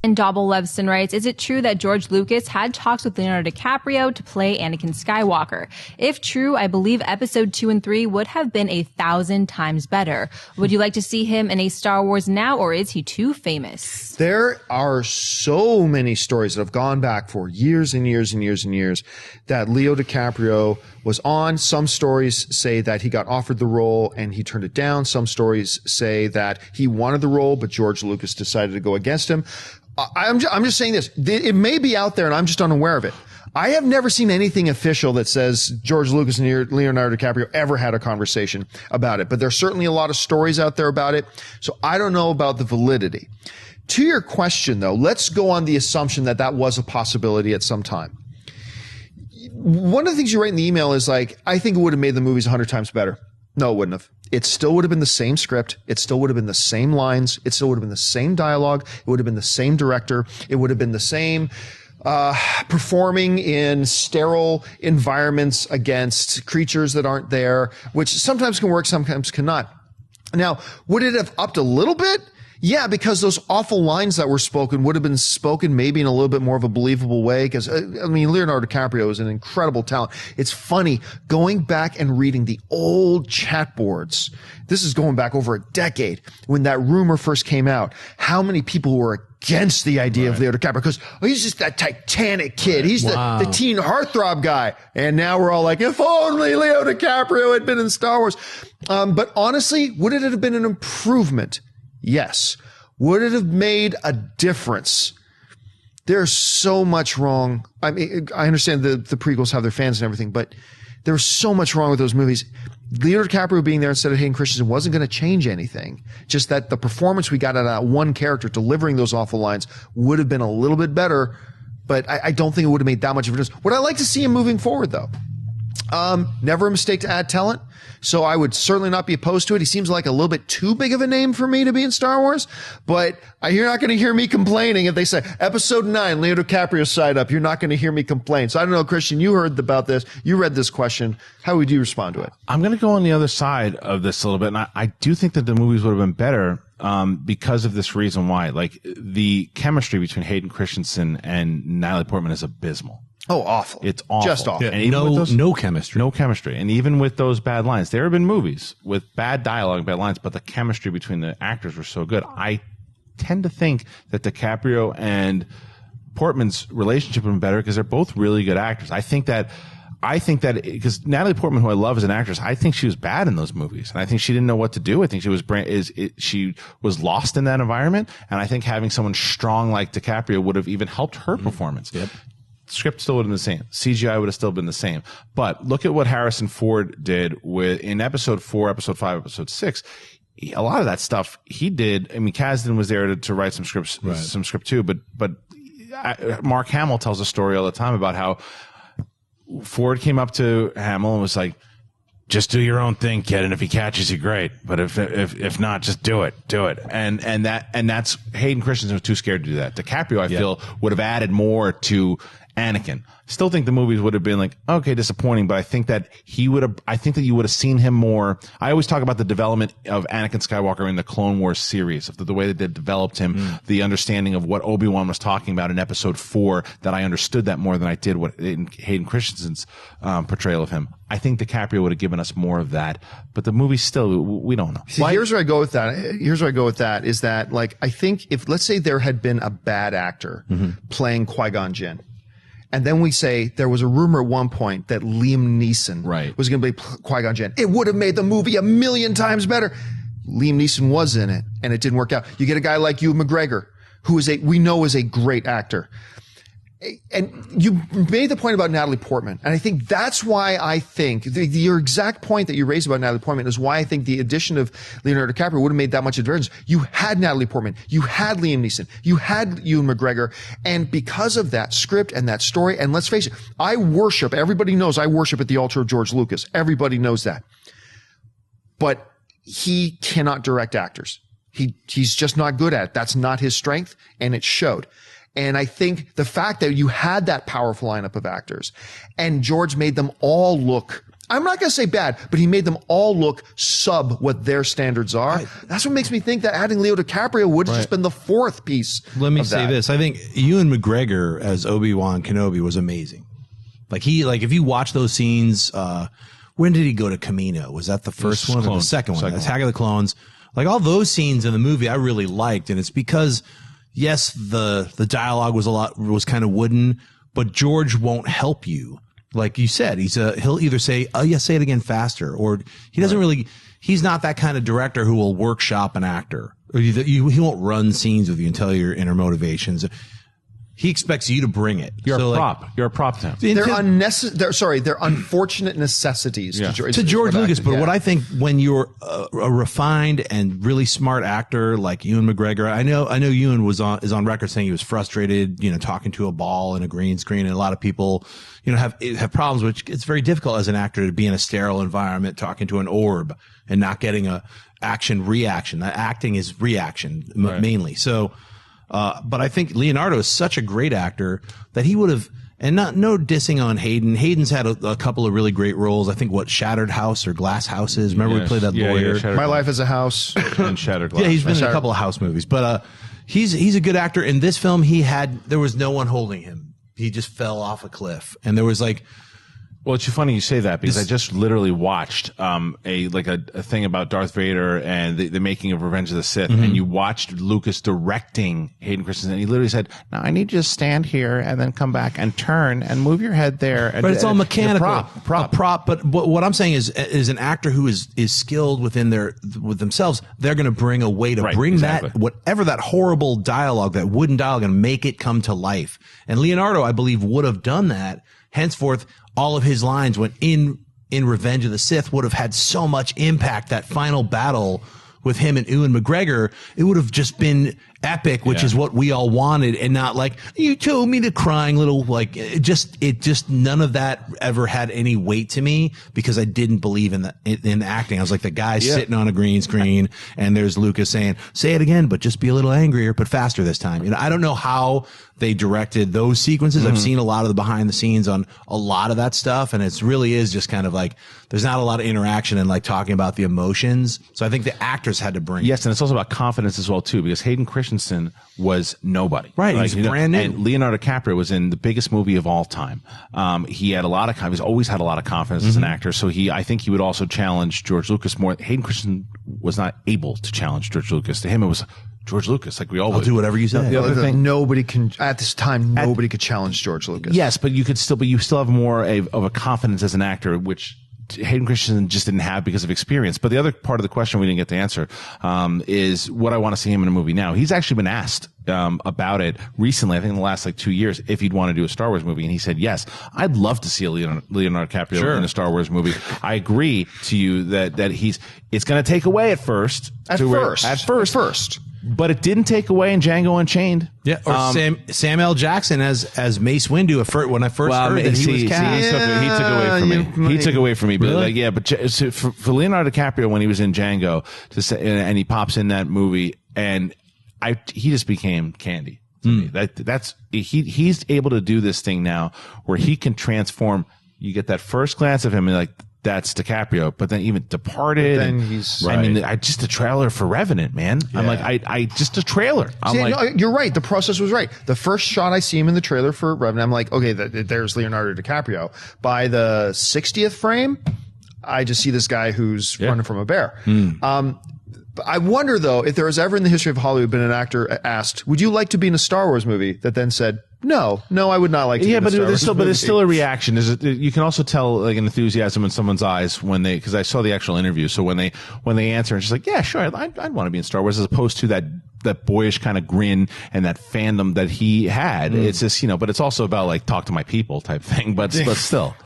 And Doble Levsen writes, is it true that George Lucas had talks with Leonardo DiCaprio to play Anakin Skywalker? If true, I believe episode 2 and 3 would have been 1,000 times better. Would you like to see him in a Star Wars now, or is he too famous? There are so many stories that have gone back for years and years and years and years that Leo DiCaprio was on. Some stories say that he got offered the role and he turned it down. Some stories say that he wanted the role, but George Lucas decided to go against him. I'm just saying this. It may be out there and I'm just unaware of it. I have never seen anything official that says George Lucas and Leonardo DiCaprio ever had a conversation about it, but there's certainly a lot of stories out there about it. So I don't know about the validity. To your question though, let's go on the assumption that that was a possibility at some time. One of the things you write in the email is like, I think it would have made the movies 100 times better. No, it wouldn't have. It still would have been the same script. It still would have been the same lines. It still would have been the same dialogue. It would have been the same director. It would have been the same performing in sterile environments against creatures that aren't there, which sometimes can work, sometimes cannot. Now, would it have upped a little bit? Yeah, because those awful lines that were spoken would have been spoken maybe in a little bit more of a believable way. Because, I mean, Leonardo DiCaprio is an incredible talent. It's funny going back and reading the old chat boards. This is going back over a decade when that rumor first came out. How many people were against the idea of Leo DiCaprio? Because he's just that Titanic kid. He's the teen heartthrob guy. And now we're all like, if only Leo DiCaprio had been in Star Wars. But honestly, would it have been an improvement? Yes. Would it have made a difference? There's so much wrong. I mean, I understand the prequels have their fans and everything, but there's so much wrong with those movies. Leonardo DiCaprio being there instead of Hayden Christensen wasn't going to change anything. Just that the performance we got out of that one character delivering those awful lines would have been a little bit better, but I don't think it would have made that much of a difference. Would I like to see him moving forward, though? Never a mistake to add talent. So I would certainly not be opposed to it. He seems like a little bit too big of a name for me to be in Star Wars, but you're not going to hear me complaining if they say episode 9, Leonardo DiCaprio side up. You're not going to hear me complain. So I don't know, Christian, you heard about this. You read this question. How would you respond to it? I'm going to go on the other side of this a little bit. And I do think that the movies would have been better, because of this reason why. Like, the chemistry between Hayden Christensen and Natalie Portman is abysmal. Oh, awful. It's awful. Just awful. Yeah, and no chemistry. No chemistry. And even with those bad lines, there have been movies with bad dialogue and bad lines, but the chemistry between the actors were so good. I tend to think that DiCaprio and Portman's relationship would have been better because they're both really good actors. I think that because Natalie Portman, who I love as an actress, I think she was bad in those movies, and I think she didn't know what to do. I think she was lost in that environment, and I think having someone strong like DiCaprio would have even helped her performance. Yep. Script still would have been the same. CGI would have still been the same. But look at what Harrison Ford did in episode 4, episode 5, episode 6. A lot of that stuff he did. I mean, Kasdan was there to write some script too. But Mark Hamill tells a story all the time about how Ford came up to Hamill and was like, just do your own thing, kid, and if he catches you, great. But if not, just do it. And that's Hayden Christensen was too scared to do that. DiCaprio, I feel, would have added more to Anakin. Still think the movies would have been like, okay, disappointing, but I think that you would have seen him more. I always talk about the development of Anakin Skywalker in the Clone Wars series, of the way that they developed him, the understanding of what Obi-Wan was talking about in episode 4, that I understood that more than I did in Hayden Christensen's portrayal of him. I think DiCaprio would have given us more of that, but the movie still, we don't know. See, here's where I go with that. Is that, like, I think if, let's say there had been a bad actor playing Qui-Gon Jinn, and then we say there was a rumor at one point that Liam Neeson was going to play Qui-Gon Jinn, it would have made the movie 1,000,000 times better. Liam Neeson was in it, and it didn't work out. You get a guy like Ewan McGregor, who we know is a great actor. And you made the point about Natalie Portman, and I think that's why I think your exact point that you raised about Natalie Portman is why I think the addition of Leonardo DiCaprio would have made that much of a difference. You had Natalie Portman, you had Liam Neeson, you had Ewan McGregor, and because of that script and that story, and let's face it, everybody knows I worship at the altar of George Lucas. Everybody knows that. But he cannot direct actors. He's just not good at it. That's not his strength, and it showed. And I think the fact that you had that powerful lineup of actors and George made them all look I'm not going to say bad, but he made them all look sub what their standards are. That's what makes me think that adding Leo DiCaprio would have just been the fourth piece. Let me say this. I think Ewan McGregor as Obi-Wan Kenobi was amazing. Like if you watch those scenes, when did he go to Camino? Was that the first one or the second one? Attack of the Clones. Like all those scenes in the movie I really liked. And it's because, yes, the dialogue was kind of wooden, but George won't help you. Like you said, he'll either say, oh yeah, say it again faster. Or he doesn't really, he's not that kind of director who will workshop an actor. Or he won't run scenes with you and tell you your inner motivations. He expects you to bring it. You're a prop. You're a prop to him. They're unfortunate necessities to George Lucas. But what I think when you're a refined and really smart actor like Ewan McGregor, I know Ewan is on record saying he was frustrated, talking to a ball in a green screen, and a lot of people, have problems, which it's very difficult as an actor to be in a sterile environment talking to an orb and not getting a action reaction. That acting is reaction mainly. So. But I think Leonardo is such a great actor that he would have, and no dissing on Hayden. Hayden's had a couple of really great roles. I think Shattered House or Glass Houses. Remember we played that lawyer. My Life as a House and Shattered Glass. Yeah, he's been in a couple of House movies, but he's a good actor. In this film, there was no one holding him. He just fell off a cliff, and there was like. Well, it's funny you say that because I just literally watched a thing about Darth Vader and the making of Revenge of the Sith, and you watched Lucas directing Hayden Christensen, and he literally said, "Now I need you to stand here and then come back and turn and move your head there." And, but it's all mechanical, prop. But what I'm saying is an actor who is skilled with themselves, they're going to bring a way to bring that whatever that horrible dialogue, that wooden dialogue, and make it come to life. And Leonardo, I believe, would have done that. Henceforth, all of his lines when in Revenge of the Sith would have had so much impact. That final battle with him and Ewan McGregor, it would have just been epic, which is what we all wanted, and not like, you told me to crying little, like, it just none of that ever had any weight to me because I didn't believe in the acting. I was like the guy sitting on a green screen and there's Lucas saying, say it again, but just be a little angrier, but faster this time. I don't know how they directed those sequences. I've seen a lot of the behind the scenes on a lot of that stuff, and it really is just kind of like, there's not a lot of interaction and like talking about the emotions. So I think the actors had to bring Yes, and it's also about confidence as well too, because Hayden Christensen was nobody. Right, he's brand new. And Leonardo DiCaprio was in the biggest movie of all time. He had he's always had a lot of confidence as an actor, so I think he would also challenge George Lucas more. Hayden Christensen was not able to challenge George Lucas. To him, it was George Lucas, like we all would. Do whatever you say. The other thing, nobody can at this time. Nobody could challenge George Lucas. Yes, but you still have more of a confidence as an actor, which Hayden Christensen just didn't have because of experience. But the other part of the question we didn't get to answer is what I want to see him in a movie now. He's actually been asked about it recently, I think in the last 2 years, if he'd want to do a Star Wars movie, and he said yes. I'd love to see a Leonardo DiCaprio in a Star Wars movie. I agree to you that it's going to take away at first. At first. But it didn't take away in Django Unchained. Yeah, or Sam L. Jackson as Mace Windu. When I first heard that he was cast, he took away from me. He took away from me. Really? But for Leonardo DiCaprio, when he was in Django, and he pops in that movie, and he just became candy to me. He's able to do this thing now where he can transform. You get that first glance of him and like, that's DiCaprio, but then even Departed. Then he's. I mean, just a trailer for Revenant, man. Yeah. I'm like, I just a trailer. No, you're right. The process was right. The first shot I see him in the trailer for Revenant, I'm like, okay, there's Leonardo DiCaprio. By the 60th frame, I just see this guy who's running from a bear. I wonder though if there has ever in the history of Hollywood been an actor asked, "Would you like to be in a Star Wars movie?" that then said, "No, I would not like to." Yeah, but there's still a reaction. You can also tell like an enthusiasm in someone's eyes when because I saw the actual interview. So when they answer, it's just like, yeah, sure, I'd want to be in Star Wars, as opposed to that boyish kind of grin and that fandom that he had. It's just but it's also about like talk to my people type thing. But still.